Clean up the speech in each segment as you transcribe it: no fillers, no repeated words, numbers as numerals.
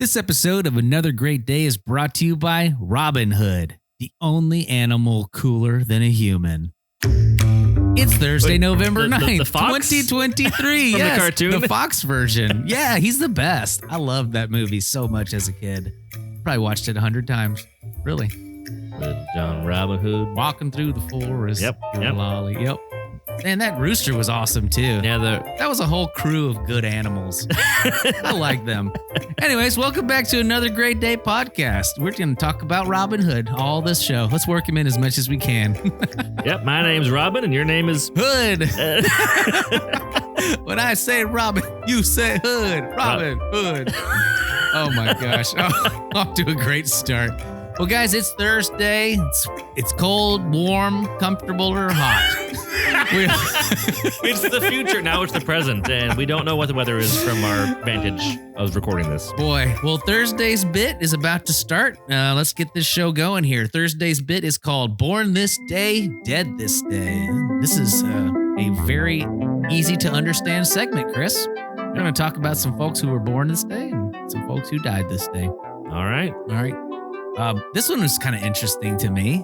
This episode of Another Great Day is brought to you by Robin Hood, the only animal cooler than a human. It's Thursday, November 9th, the Fox? 2023. From Yes, the cartoon? the Fox version. Yeah, he's the best. I loved that movie so much as a kid. Probably watched it 100 times. Really. With John Robin Hood. Walking through the forest. Yep. Lolly. Yep. And that rooster was awesome too. Yeah, That was a whole crew of good animals. I like them. Anyways, welcome back to Another Great Day podcast. We're going to talk about Robin Hood all this show. Let's work him in as much as we can. Yep, my name's Robin and your name is Hood. When I say Robin, you say Hood. Robin Hood. Oh my gosh. Oh, off to a great start. Well, guys, it's Thursday. It's cold, warm, comfortable, or hot. It's the future. Now it's the present, and we don't know what the weather is from our vantage of recording this. Boy, well, Thursday's bit is about to start. Let's get this show going here. Thursday's bit is called Born This Day, Dead This Day. This is a very easy to understand segment, Chris. We're going to talk about some folks who were born this day and some folks who died this day. All right. All right. This one was kind of interesting to me.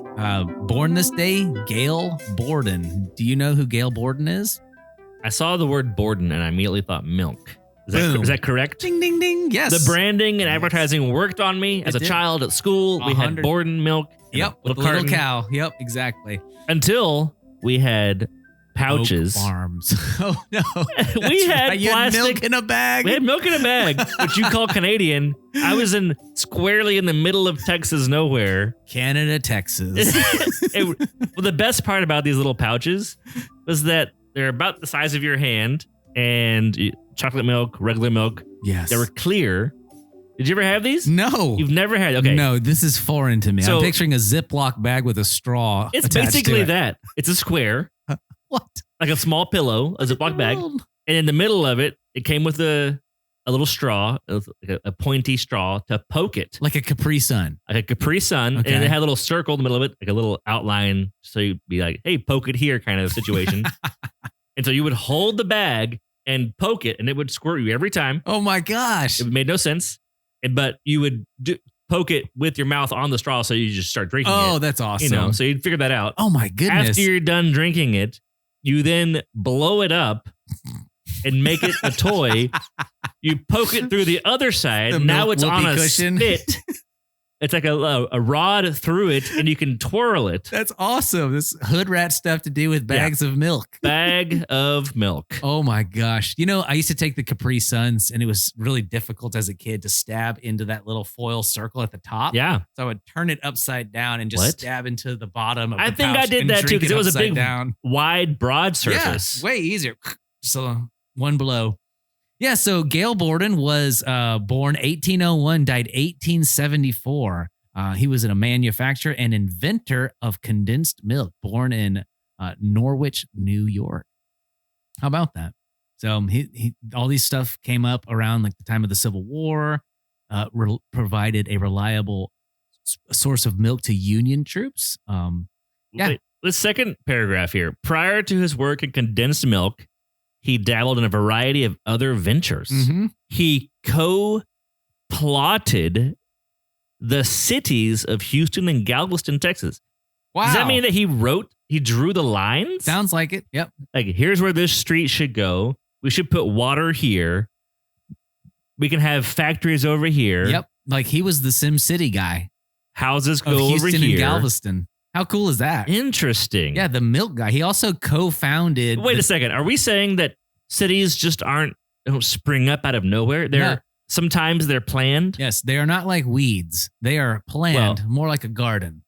Born this day, Gail Borden. Do you know who Gail Borden is? I saw the word Borden and I immediately thought milk. Boom. Is that correct? Ding, ding, ding. Yes. The branding and advertising worked on me as a did. child at school. We had 100. Borden milk. and Yep. a little Little carton. cow. Yep. Exactly. Until we had pouches. Oak Farms. Oh no. We had You had plastic. milk in a bag. We had milk in a bag, which you call Canadian. I was squarely in the middle of Texas nowhere. Canada, Texas. Well, the best part about these little pouches was that they're about the size of your hand, and chocolate milk, regular milk. Yes. They were clear. Did you ever have these? No. You've never had. Okay. No, this is foreign to me. So- I'm picturing a Ziploc bag with a straw. It's attached basically to it. that. It's a square, What? like a small pillow, a Ziploc bag, World? and in the middle of it, it came with a little straw, a pointy straw to poke it. Like a Capri Sun. Like a Capri Sun, Okay. and it had a little circle in the middle of it, like a little outline, so you'd be like, hey, poke it here kind of situation. And so you would hold the bag and poke it, and it would squirt you every time. Oh my gosh. It made no sense, but you would poke it with your mouth on the straw, so you just start drinking Oh, it. that's awesome. You know, so you'd figure that out. Oh my goodness. After you're done drinking it, you then blow it up and make it a toy. You poke it through the other side. The Now milk it's on whoopee a cushion. spit. It's like a rod through it, and you can twirl it. That's awesome. This hood rat stuff to do with bags of milk. Bag of milk. Oh my gosh. You know, I used to take the Capri Suns and it was really difficult as a kid to stab into that little foil circle at the top. Yeah. So I would turn it upside down and just What? stab into the bottom of I the think I pouch did and that too, drink 'cause it was a upside big down. Wide, broad surface. Yeah, way easier. So one blow. Yeah, so Gail Borden was born 1801, died 1874. He was a manufacturer and inventor of condensed milk, born in Norwich, New York. How about that? So he all these stuff came up around like the time of the Civil War. Provided a reliable source of milk to Union troops. Yeah. Wait, the second paragraph here. Prior to his work in condensed milk, he dabbled in a variety of other ventures. Mm-hmm. He co-plotted the cities of Houston and Galveston, Texas. Wow. Does that mean that he drew the lines? Sounds like it. Yep. Like, here's where this street should go. We should put water here. We can have factories over here. Yep. Like he was the Sim City guy Houses of go over Houston and here. Galveston. How cool is that? Interesting. Yeah, the milk guy. He also co-founded. Wait a second. Are we saying that cities just don't spring up out of nowhere? Sometimes they're planned. Yes, they are not like weeds. They are planned, more like a garden.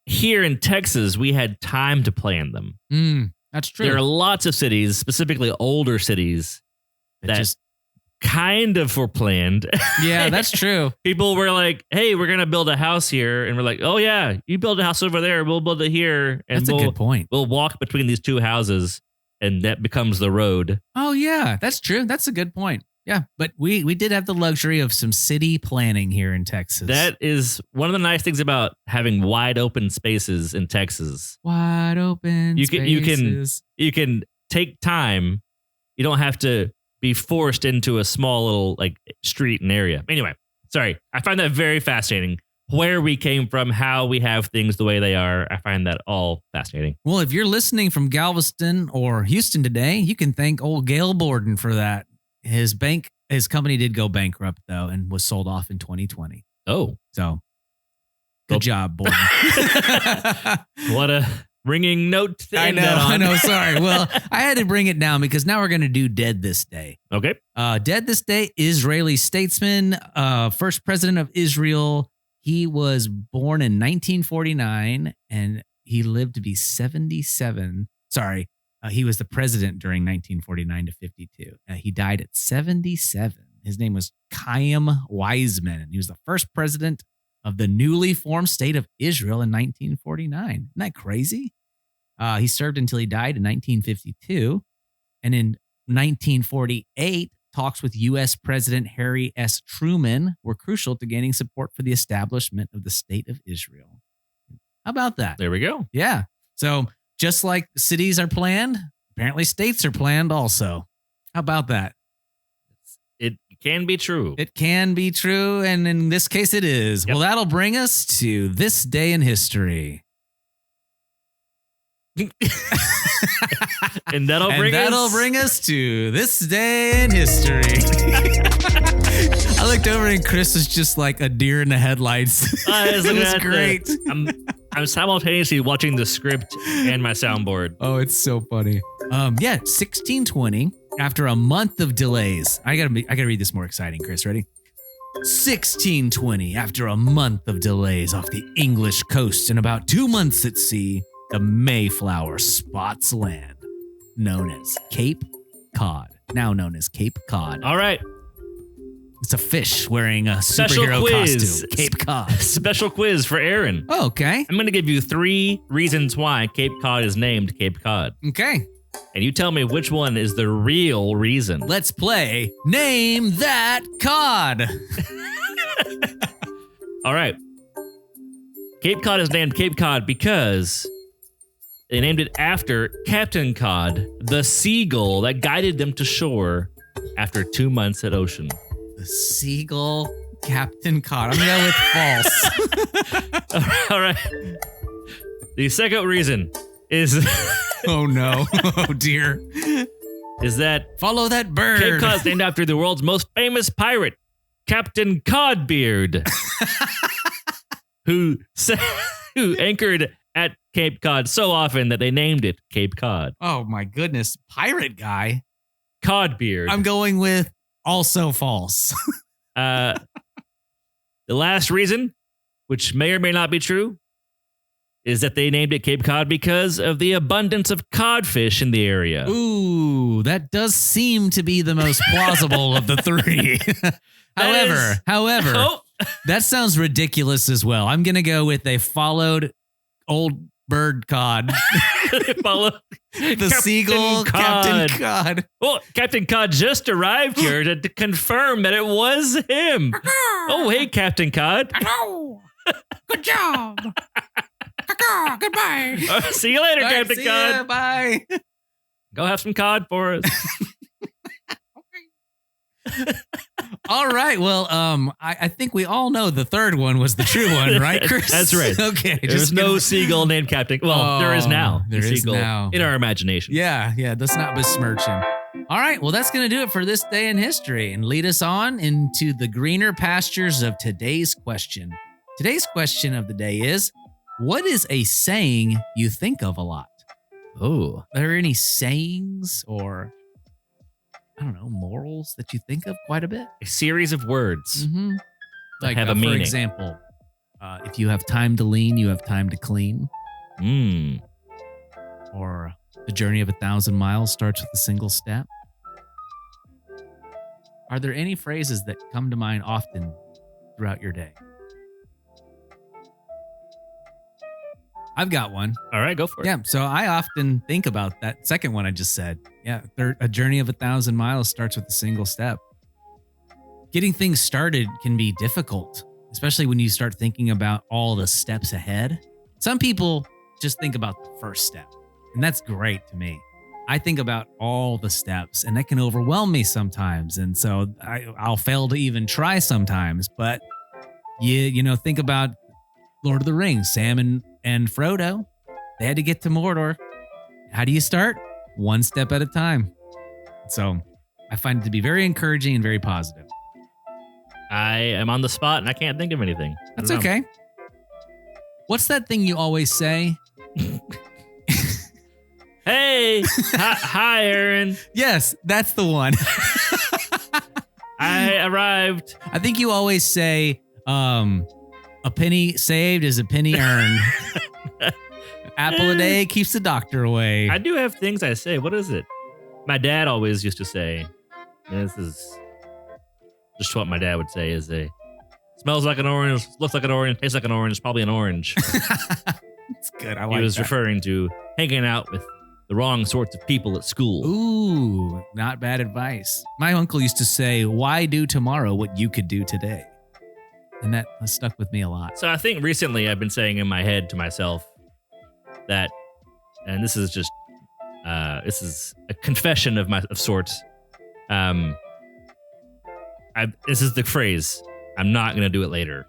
Here in Texas, we had time to plan them. That's true. There are lots of cities, specifically older cities, that just kind of were planned. yeah, that's true. People were like, hey, we're going to build a house here. And we're like, oh, yeah, you build a house over there. We'll build it here. And That's a good point. We'll walk between these two houses, and that becomes the road. Oh yeah, that's true. That's a good point. Yeah, but we did have the luxury of some city planning here in Texas. That is one of the nice things about having wide open spaces in Texas. wide open. You can spaces. you can take time. You don't have to be forced into a small little like street and area. Anyway, Sorry. I find that very fascinating. Where we came from, how we have things the way they are. I find that all fascinating. Well, if you're listening from Galveston or Houston today, you can thank old Gail Borden for that. His company did go bankrupt though, and was sold off in 2020. Oh, So good job, Borden. what a ringing note to I end know, that on. I know. Sorry. Well, I had to bring it down because now we're going to do Dead This Day. Okay. Dead This Day, Israeli statesman, first president of Israel. He was born in 1949 and he lived to be 77. Sorry, he was the president during 1949 to 52. He died at 77. His name was Chaim Weizmann. He was the first president of the newly formed state of Israel in 1949. Isn't that crazy? He served until he died in 1952. And in 1948, talks with U.S. President Harry S. Truman were crucial to gaining support for the establishment of the state of Israel. How about that? There we go. Yeah. So just like cities are planned, apparently states are planned also. How about that? It can be true. It can be true, and in this case it is. Yep. Well, that'll bring us to this day in history. And that'll bring us to this day in history. I looked over and Chris was just like a deer in the headlights. It was great. I'm simultaneously watching the script and my soundboard. Oh, it's so funny. 1620. After a month of delays, I gotta read this more exciting. Chris, ready? 1620. After a month of delays off the English coast and about 2 months at sea, the Mayflower spots land, known as Cape Cod. Now known as Cape Cod. All right. It's a fish wearing a Special superhero quiz. costume. Cape Cod. Special quiz for Aaron. Oh, okay. I'm going to give you 3 reasons why Cape Cod is named Cape Cod. Okay. And you tell me which one is the real reason. Let's play Name That Cod. All right. Cape Cod is named Cape Cod because they named it after Captain Cod, the seagull that guided them to shore after 2 months at ocean. The seagull Captain Cod. I'm going to go with false. All right. The second reason is Oh, no. Oh, dear. is that Follow that bird. Cape Cod is named after the world's most famous pirate, Captain Codbeard, who anchored at Cape Cod so often that they named it Cape Cod. Oh, my goodness. Pirate guy. Codbeard. I'm going with also false. The last reason, which may or may not be true, is that they named it Cape Cod because of the abundance of codfish in the area. Ooh, that does seem to be the most plausible of the 3. However, Oh, that sounds ridiculous as well. I'm going to go with they followed old bird cod. follow The Captain seagull, Captain Cod. Cod. Well, Captain Cod just arrived here to confirm that it was him. Oh, hey, Captain Cod. Hello. Good job. Goodbye. See you later, All right, Captain see Cod. ya, bye. Go have some cod for us. All right. Well, I think we all know the third one was the true one, right, Chris? That's right. Okay. There's no seagull named Captain. Well, there is now. There The is seagull now. in our imagination. Yeah. Let's not besmirch him. All right. Well, that's going to do it for this day in history and lead us on into the greener pastures of today's question. Today's question of the day is, what is a saying you think of a lot? Oh, Are there any sayings or, I don't know, morals that you think of quite a bit? a series of words. Mm-hmm. Like, have a for meaning. example, if you have time to lean, you have time to clean. Mm. Or the journey of 1,000 miles starts with a single step. Are there any phrases that come to mind often throughout your day? I've got one. All right, go for it. Yeah, so I often think about that second one I just said. Yeah, a journey of 1,000 miles starts with a single step. Getting things started can be difficult, especially when you start thinking about all the steps ahead. Some people just think about the first step, and that's great to me. I think about all the steps, and that can overwhelm me sometimes. And so I'll fail to even try sometimes. But you know, think about Lord of the Rings, Sam and Frodo. They had to get to Mordor. How do you start? One step at a time. So I find it to be very encouraging and very positive. I am on the spot and I can't think of anything. That's okay. What's that thing you always say? Hey, hi, Aaron. Yes, that's the one. I arrived. I think you always say, a penny saved is a penny earned. Apple a day keeps the doctor away. I do have things I say. What is it? My dad always used to say, this is just what my dad would say, is a smells like an orange, looks like an orange, tastes like an orange, probably an orange. It's good. I like He was that. referring to hanging out with the wrong sorts of people at school. Ooh, not bad advice. My uncle used to say, why do tomorrow what you could do today? And that stuck with me a lot. So I think recently I've been saying in my head to myself that, and this is just, this is a confession of sorts. This is the phrase, I'm not going to do it later.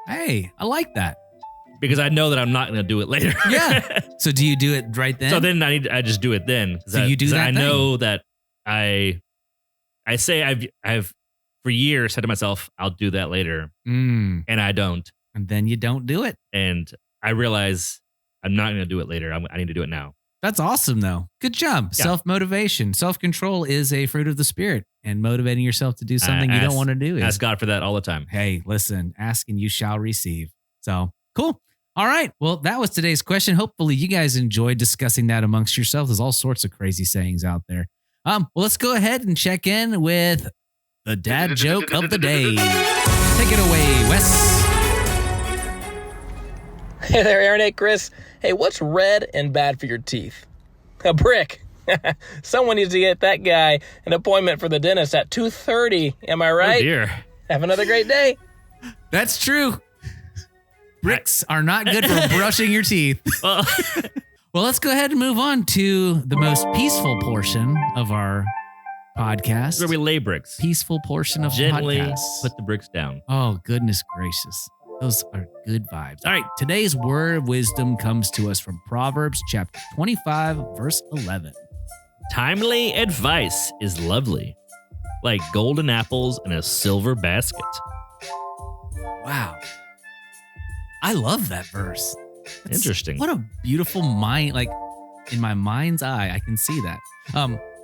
Hey, I like that. Because I know that I'm not going to do it later. Yeah. So do you do it right then? So then I just do it then. So you do that I thing. know that I say I've for years said to myself, I'll do that later. Mm, And I don't. and then you don't do it. And I realize I'm not going to do it later. I need to do it now. That's awesome, though. Good job. Yeah. Self-motivation. Self-control is a fruit of the spirit, and motivating yourself to do something you ask- don't want to do is, Ask God for that all the time. hey, listen, ask and you shall receive. So cool. All right. Well, that was today's question. Hopefully you guys enjoyed discussing that amongst yourselves. There's all sorts of crazy sayings out there. Well, let's go ahead and check in with the dad joke of the day. Take it away, Wes. Hey there, Aaron. Hey, Chris. Hey, what's red and bad for your teeth? A brick. Someone needs to get that guy an appointment for the dentist at 2:30. Am I Oh right? dear. Have another great day. That's true. Bricks are not good for brushing your teeth. Well, Well, let's go ahead and move on to the most peaceful portion of our podcast. where we lay bricks. Peaceful portion of Gently podcasts. put the bricks down. Oh, goodness gracious. Those are good vibes. All right, today's word of wisdom comes to us from Proverbs chapter 25, verse 11. Timely advice is lovely, like golden apples in a silver basket. Wow. I love that verse. That's- Interesting. What a beautiful mind. Like, in my mind's eye, I can see that.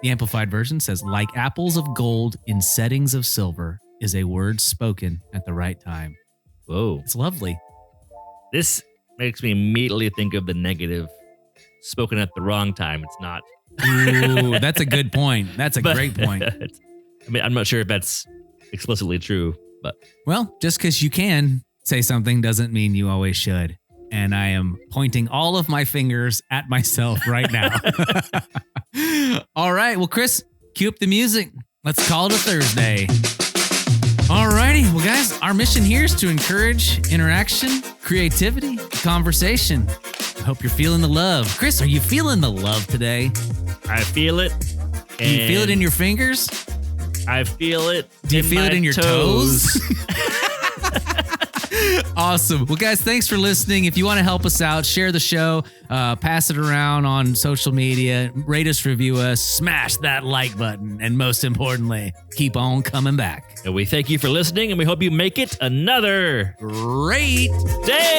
The Amplified Version says, like apples of gold in settings of silver is a word spoken at the right time. Whoa. It's lovely. This makes me immediately think of the negative spoken at the wrong time. It's not. Ooh, that's a good point. That's a But- great point. I mean, I'm not sure if that's explicitly true, but Well, just because you can say something doesn't mean you always should. And I am pointing all of my fingers at myself right now. All right. Well, Chris, cue up the music. Let's call it a Thursday. All righty. Well, guys, our mission here is to encourage interaction, creativity, conversation. I hope you're feeling the love. Chris, are you feeling the love today? I feel it. Do you feel it in your fingers? I feel it. Do you feel it my in your toes? Awesome. Well, guys, thanks for listening. If you want to help us out, share the show, pass it around on social media, rate us, review us, smash that like button, and most importantly, keep on coming back. And we thank you for listening, and we hope you make it another Great day.